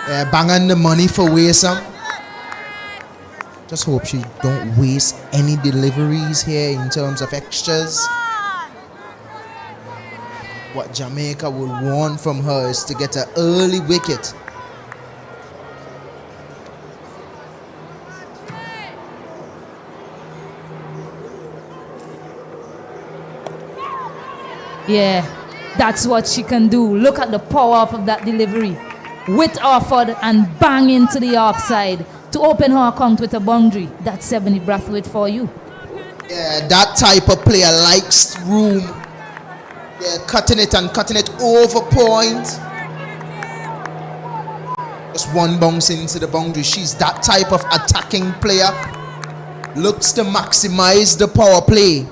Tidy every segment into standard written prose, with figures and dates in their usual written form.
Banging the money for Waysome. Just hope she don't waste any deliveries here in terms of extras. What Jamaica will want from her is to get an early wicket. Yeah, that's what she can do. Look at the power of that delivery. With Orford and bang into the offside to open her account with a boundary. That's Eboni Brathwaite for you. Yeah, that type of player likes room. Yeah, cutting it over point. Just one bounce into the boundary. She's that type of attacking player. Looks to maximize the power play.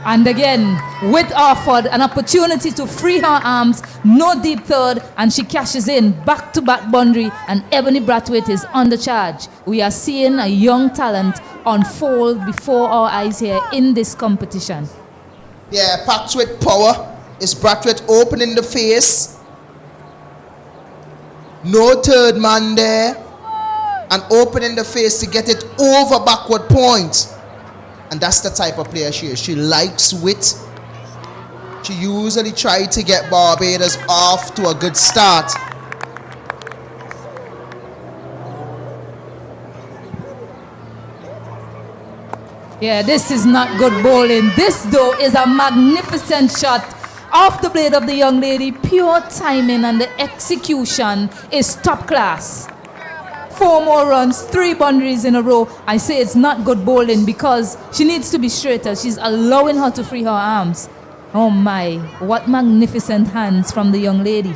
And again, with Orford, an opportunity to free her arms, no deep third, and she cashes in back-to-back boundary, and Eboni Brathwaite is on the charge. We are seeing a young talent unfold before our eyes here in this competition. Yeah, packed with power. Is Brathwaite opening the face? No third man there. And opening the face to get it over backward point. And that's the type of player she is. She likes wit. She usually tries to get Barbados off to a good start. Yeah, this is not good bowling. This, though, is a magnificent shot off the blade of the young lady. Pure timing, and the execution is top class. 4 more runs, 3 boundaries in a row. I say it's not good bowling because she needs to be straighter. She's allowing her to free her arms. Oh my, what magnificent hands from the young lady.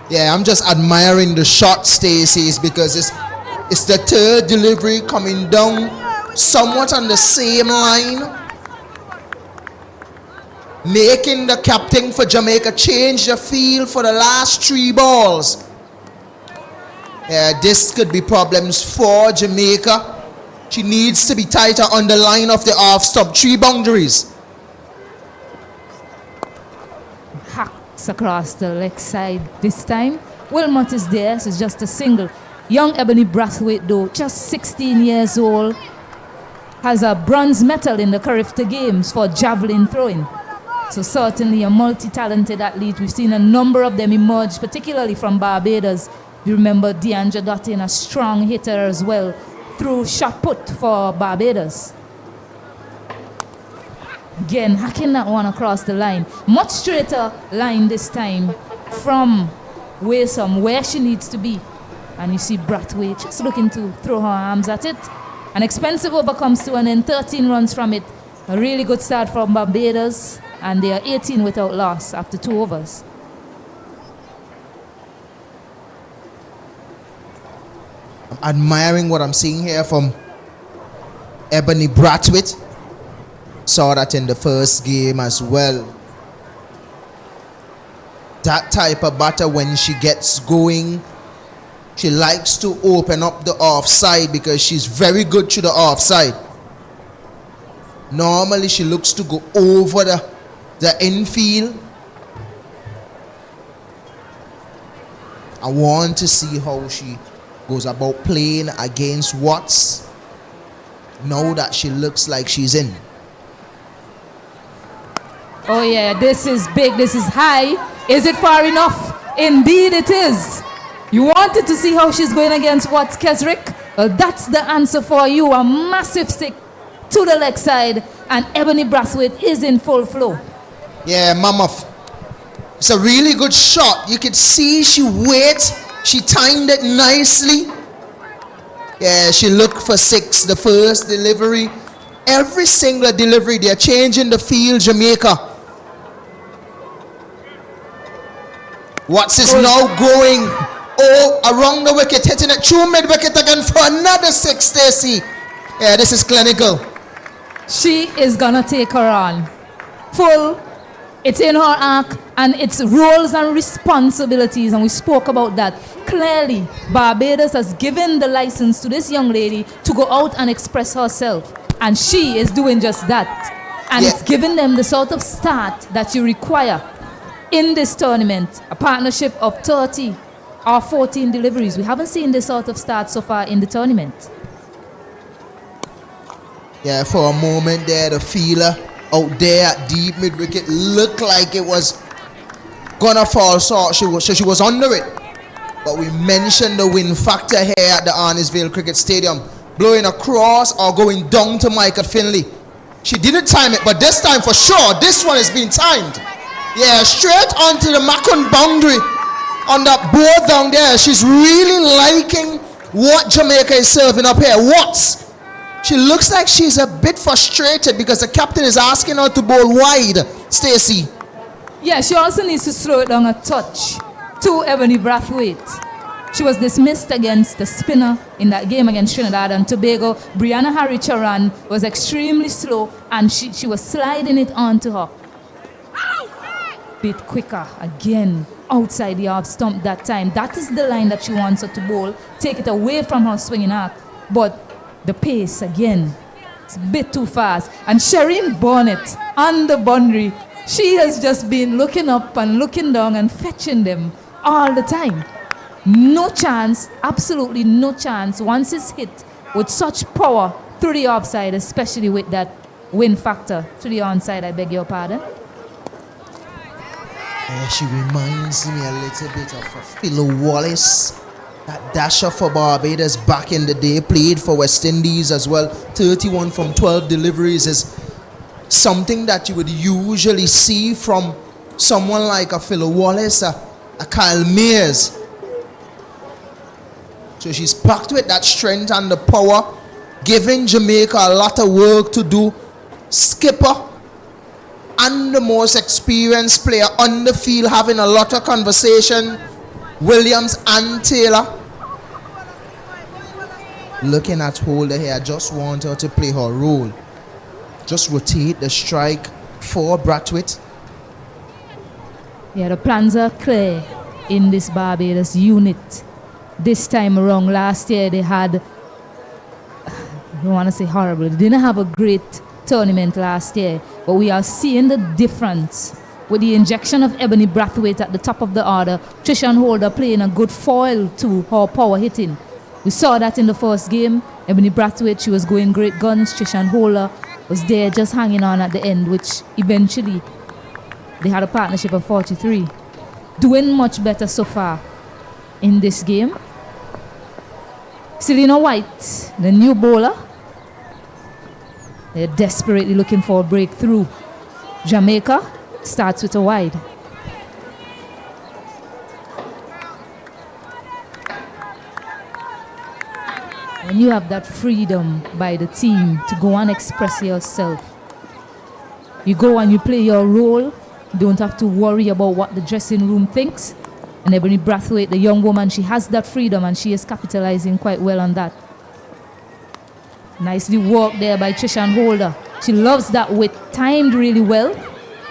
Yeah, I'm just admiring the shot, Stacey, because it's the third delivery coming down somewhat on the same line, making the captain for Jamaica change the field for the last 3 balls. Yeah, this could be problems for Jamaica. She needs to be tighter on the line of the off stump. 3 boundaries. Hacks across the leg side this time. Wilmot is there, so it's just a single. Young Eboni Brathwaite, though, just 16 years old, has a bronze medal in the Carifta Games for javelin throwing. So certainly a multi-talented athlete. We've seen a number of them emerge, particularly from Barbados. You remember Deandra got in a strong hitter as well through shot put for Barbados. Again, hacking that one across the line. Much straighter line this time from Waysome, where she needs to be. And you see Brathwaite just looking to throw her arms at it. An expensive over comes to an end, 13 runs from it. A really good start from Barbados, and they are 18 without loss after 2 overs. I'm admiring what I'm seeing here from Eboni Brathwaite. Saw that in the first game as well. That type of batter, when she gets going, she likes to open up the offside because she's very good to the offside. Normally she looks to go over the infield. I want to see how she goes about playing against Watts now that she looks like she's in. Oh yeah, this is big, this is high. Is it far enough? Indeed it is. You wanted to see how she's going against Watts Kesrick? Well, that's the answer for you. A massive stick to the leg side, and Eboni Brathwaite is in full flow. Yeah, Mama, it's a really good shot. You could see she waits. She timed it nicely. Yeah, she looked for 6 the first delivery. Every single delivery, they're changing the field, Jamaica. Watts is now going around the wicket, hitting it through mid-wicket again for another 6, Stacey. Yeah, this is clinical. She is gonna take her on. Full. It's in her arc, and it's roles and responsibilities, and we spoke about that. Clearly, Barbados has given the license to this young lady to go out and express herself, and she is doing just that. And it's giving them the sort of start that you require in this tournament. A partnership of 30 or 14 deliveries. We haven't seen this sort of start so far in the tournament. Yeah, for a moment there, the feeler out there at deep mid-wicket looked like it was gonna fall short. She was under it. But we mentioned the wind factor here at the Arnisvale Cricket Stadium. Blowing across or going down to Micah Finley. She didn't time it, but this time for sure, this one has been timed. Yeah, straight onto the Macon boundary on that board down there. She's really liking what Jamaica is serving up here. Watts. She looks like she's a bit frustrated because the captain is asking her to bowl wide. Stacey. Yeah, she also needs to slow it down a touch to Eboni Brathwaite. She was dismissed against the spinner in that game against Trinidad and Tobago. Brianna Haricharan was extremely slow and she was sliding it onto her. Bit quicker again outside the off stump that time. That is the line that she wants her to bowl. Take it away from her swinging arc. But the pace again, it's a bit too fast. And Shireen Bonnet on the boundary, she has just been looking up and looking down and fetching them all the time. No chance, absolutely no chance. Once it's hit with such power through the offside, especially with that wind factor to the onside, I beg your pardon. Yeah, she reminds me a little bit of Philo Wallace, that dasher for Barbados back in the day, played for West Indies as well. 31 from 12 deliveries is something that you would usually see from someone like a Philo Wallace, a Kyle Mears. So she's packed with that strength and the power, giving Jamaica a lot of work to do. Skipper and the most experienced player on the field having a lot of conversation. Williams and Taylor. Looking at Holder here, I just want her to play her role. Just rotate the strike for Brathwaite. Yeah, the plans are clear in this Barbados unit. This time around, last year they had, I don't want to say horrible, they didn't have a great tournament last year, but we are seeing the difference with the injection of Eboni Brathwaite at the top of the order. Trishan Holder playing a good foil to her power hitting. We saw that in the first game. Eboni Brathwaite, she was going great guns. Trishan Holder was there just hanging on at the end, which eventually they had a partnership of 43. Doing much better so far in this game. Selena White, the new bowler. They're desperately looking for a breakthrough. Jamaica starts with a wide. When you have that freedom by the team to go and express yourself, you go and you play your role. You don't have to worry about what the dressing room thinks. And Eboni Brathwaite, the young woman, she has that freedom and she is capitalizing quite well on that. Nicely worked there by Trishan Holder. She loves that width, timed really well.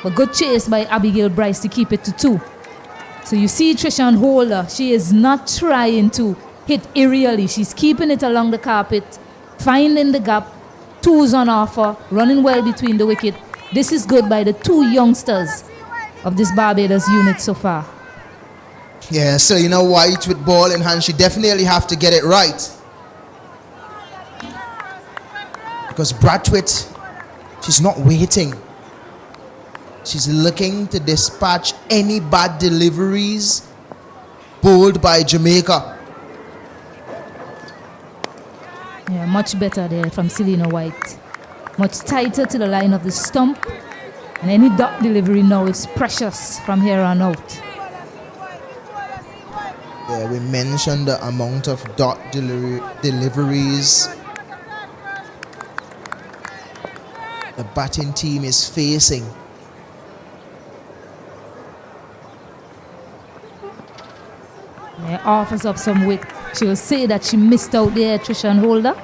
But good chase by Abigail Bryce to keep it to 2. So you see Trishan Holder, she is not trying to hit aerially. She's keeping it along the carpet, finding the gap, 2s on offer, running well between the wicket. This is good by the 2 youngsters of this Barbados unit so far. Yeah, so you know, White with ball in hand, she definitely have to get it right. Because Brathwaite, she's not waiting. She's looking to dispatch any bad deliveries bowled by Jamaica. Yeah, much better there from Selena White. Much tighter to the line of the stump. And any dot delivery now is precious from here on out. Yeah, we mentioned the amount of dot deliveries the batting team is facing. Yeah, offers up some width. She will say that she missed out there, Trishan Holder.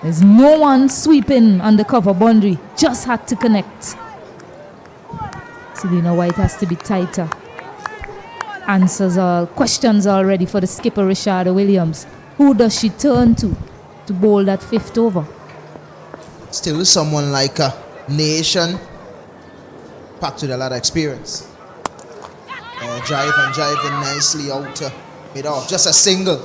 There's no one sweeping on the cover boundary. Just had to connect. Selena White has to be tighter. Answers all, questions already for the skipper Rashada Williams. Who does she turn to bowl that 5th over? Still someone like Nation packed with a lot of experience. Driving nicely out to mid off. Just a single.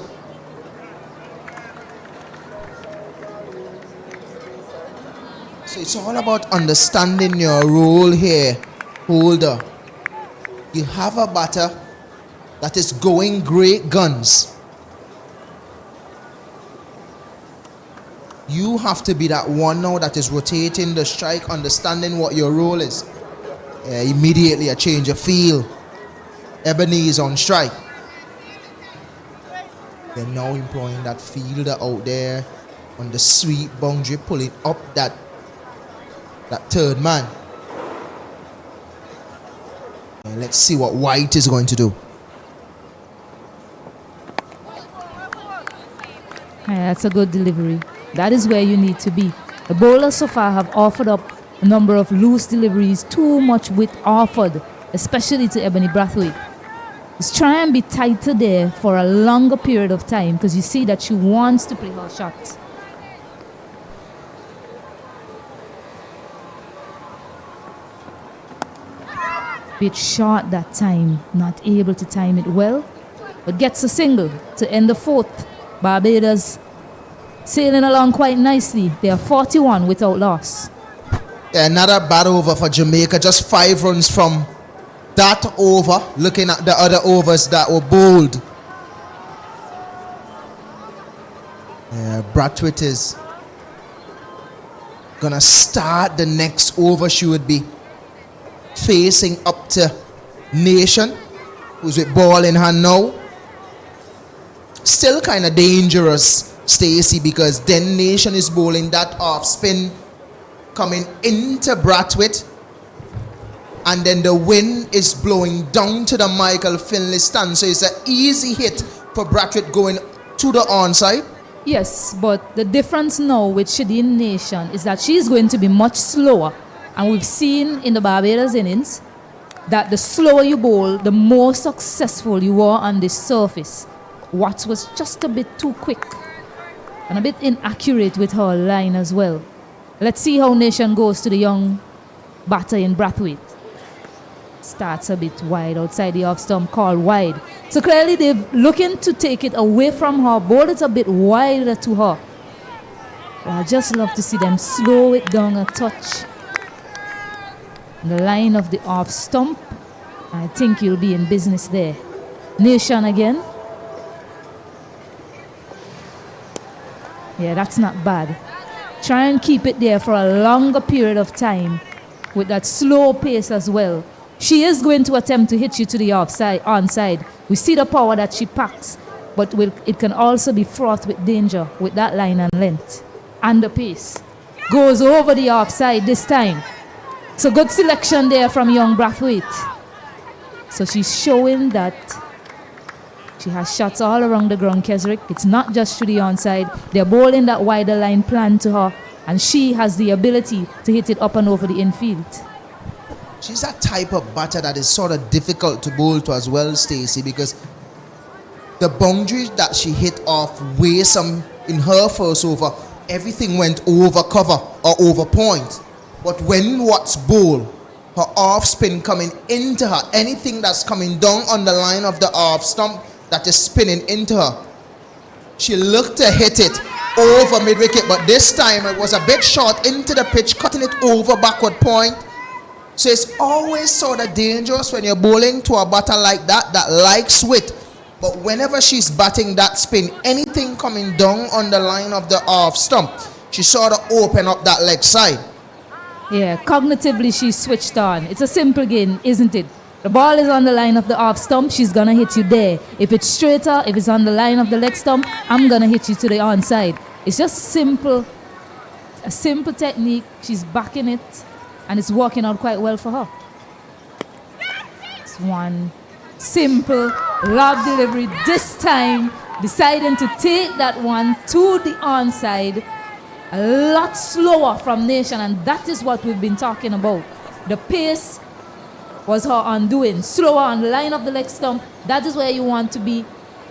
So it's all about understanding your role here, holder. You have a batter that is going great guns. You have to be that one now that is rotating the strike, understanding what your role is. Immediately a change of feel. Eboni is on strike. They're now employing that fielder out there on the sweep boundary, pulling up that third man. And let's see what White is going to do. That's a good delivery. That is where you need to be. The bowlers so far have offered up a number of loose deliveries, too much width offered, especially to Eboni Brathwaite. Just try and be tighter there for a longer period of time because you see that she wants to play her shots. Bit short that time, not able to time it well, but gets a single to end the fourth. Barbados sailing along quite nicely. They are 41 without loss. Another bad over for Jamaica, just 5 runs from that over, looking at the other overs that were bowled. Brathwaite is gonna start the next over. She would be facing up to Nation, who's with ball in hand now. Still kind of dangerous, Stacey, because then Nation is bowling that off spin coming into Brathwaite, and then the wind is blowing down to the Michael Finley stand, so it's an easy hit for Brathwaite going to the onside. Yes, but the difference now with Shadeen Nation is that she's going to be much slower, and we've seen in the Barbados innings that the slower you bowl, the more successful you are on this surface. Watts was just a bit too quick and a bit inaccurate with her line as well. Let's see how Nation goes to the young batter in Brathwaite. Starts a bit wide outside the off stump, called wide. So clearly they're looking to take it away from her, bowl it a bit wider to her. But I just love to see them slow it down a touch. The line of the off stump, I think you'll be in business there. Nation again. Yeah, that's not bad. Try and keep it there for a longer period of time with that slow pace as well. She is going to attempt to hit you to the onside. We see the power that she packs, but it can also be fraught with danger with that line and length. And the pace goes over the offside this time. So good selection there from young Brathwaite. So she's showing that she has shots all around the ground, Kesrick. It's not just to the onside. They're bowling that wider line plan to her, and she has the ability to hit it up and over the infield. She's that type of batter that is sort of difficult to bowl to as well, Stacey, because the boundary that she hit off way some in her first over, everything went over cover or over point. But when Watts bowl, her off spin coming into her, anything that's coming down on the line of the off stump that is spinning into her, she looked to hit it over mid wicket, but this time it was a bit short into the pitch, cutting it over backward point. So it's always sort of dangerous when you're bowling to a batter like that likes width. But whenever she's batting that spin, anything coming down on the line of the off stump, she sort of open up that leg side. Yeah, cognitively she's switched on. It's a simple game, isn't it? The ball is on the line of the off stump, she's going to hit you there. If it's straighter, if it's on the line of the leg stump, I'm going to hit you to the onside. It's just simple, a simple technique. She's backing it, and it's working out quite well for her. It's one simple lob delivery, this time deciding to take that one to the onside. A lot slower from Nation, and that is what we've been talking about. The pace was her undoing. Slower on the line of the leg stump. That is where you want to be.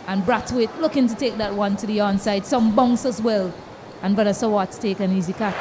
And Brathwaite looking to take that one to the onside. Some bounce as well. And Brother Sawat's take an easy catch.